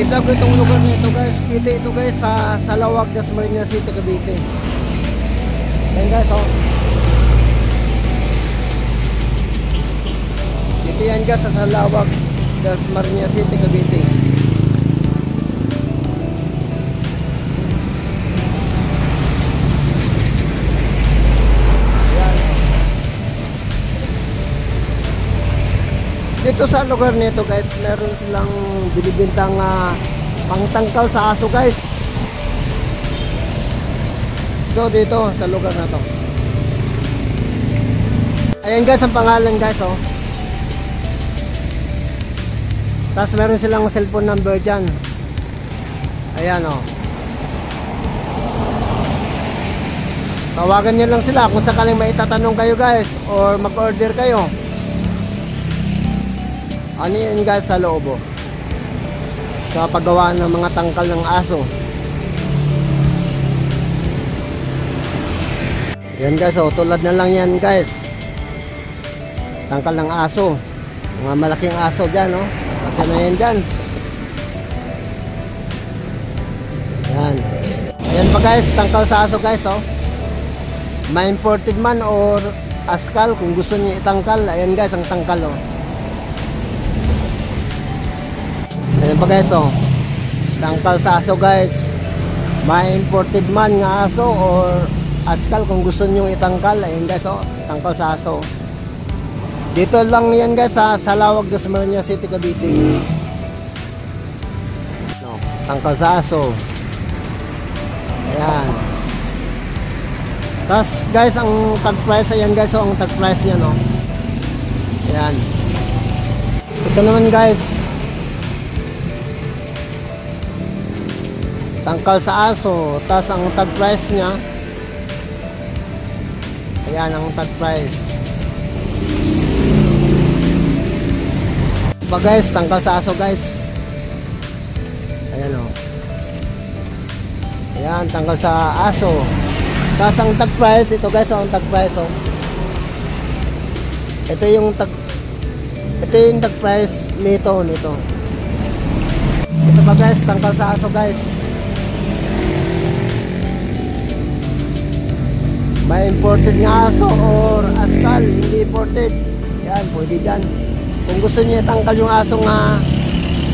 Kita ko itong lugar nito guys. Kita ito guys sa Salawag, Dasmariñas City, Cavite. Ayan guys, oh. Ito yan guys sa Salawag, Dasmariñas City, Cavite. Dito sa lugar nito guys, meron silang binibintang pangtangkal sa aso guys. Dito sa lugar na to. Ayan guys ang pangalan guys, oh. Tapos meron silang cellphone number dyan. Ayan, oh. Tawagan nyo lang sila kung sakaling may itatanong kayo guys, or mag-order kayo. Ano yun guys sa loob, oh, sa paggawa ng mga tangkal ng aso. Yan guys, oh, tulad na lang yan guys, tangkal ng aso, mga malaking aso dyan, oh. Kasi na yan dyan. Yan. Ayan pa guys, tangkal sa aso guys, oh. May imported man or askal, kung gusto niyo itangkal. Ayan guys ang tangkal, oh. Ayan pa guys, oh. Tangkal sa aso guys. May imported man nga aso or askal kung gusto nyo itangkal. Ayan guys, oh. Tangkal sa aso. Dito lang yan guys sa Salawag, Dasmariñas City, Cavite. No, tangkal sa aso. Ayan. Tapos guys, ang tag price, ayan guys, oh. Ang tag price yan, oh. Ayan. Ito naman guys, tangkal sa aso, tas ang tag price nya, ayan ang tag price. Pa guys, tangkal sa aso guys. Ayan, oh. Ayan, tangkal sa aso. Tas ang tag price, ito guys, oh, ang tag price, oh. Ito yung tag price nito. Ito pa guys, tangkal sa aso guys. May imported nga aso or askal, hindi imported. Yan, pwede dyan. Kung gusto niyo tangkal yung aso nga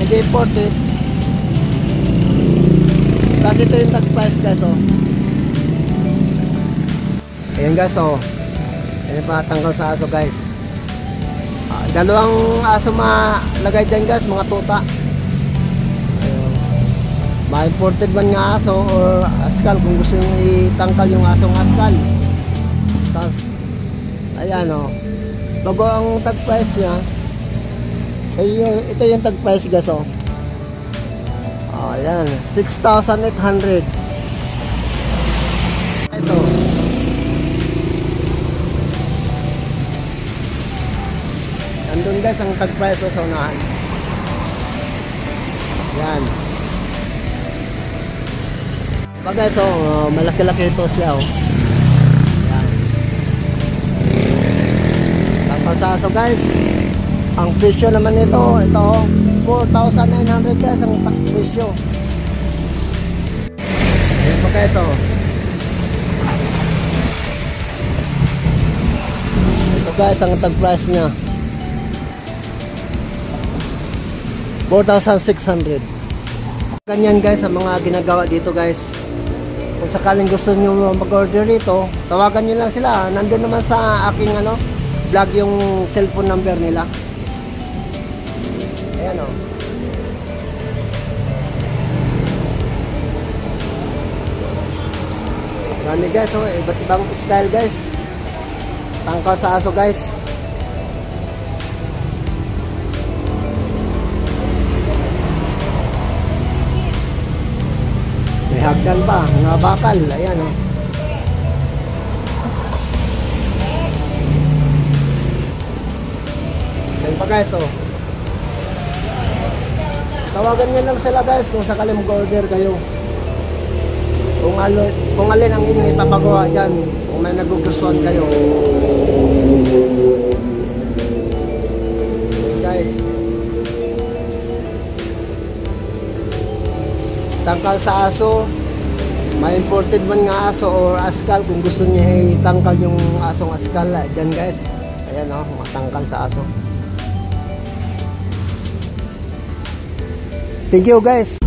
hindi imported. Kasi ito yung tag price guys, oh. Ayan guys, oh. Ayan pa tangkal sa aso guys. Dalawang aso malagay dyan guys, mga tuta. May imported man nga aso or askal kung gusto niyo itangkal yung asong askal. Tapos, ayan, oh. Bago ang tag price nya, ito yung tag price guys, oh. Ayan, 6,800. Ito. Andun guys ang tag price, oh, sa unahan. Ayan. Guys, oh, malaki-laki ito siya, oh. So guys, ang presyo naman nito, ito 4,900 guys ang presyo. Ayan po guys, oh. Ito guys ang tag price nya 4,600. Ganyan guys ang mga ginagawa dito guys. Kung sakaling gusto nyo mag-order dito, tawagan nyo lang sila. Nandun naman sa aking vlog yung cellphone number nila. Ayan, oh. Marami guys, oh. Iba't ibang style guys. Tangkal sa aso guys. May hagdan pa, mga bakal. Ayan, oh. Ayan pa guys, oh. Tawagan nyo lang sila guys kung sakaling mag-order kayo. Kung alin ang inyong ipapagawa dyan, kung may nagugustuhan kayo. Guys, tangkal sa aso, may imported man nga aso or askal, kung gusto niya itangkal yung asong askal, dyan guys. Ayan o, matangkal sa aso. Thank you guys.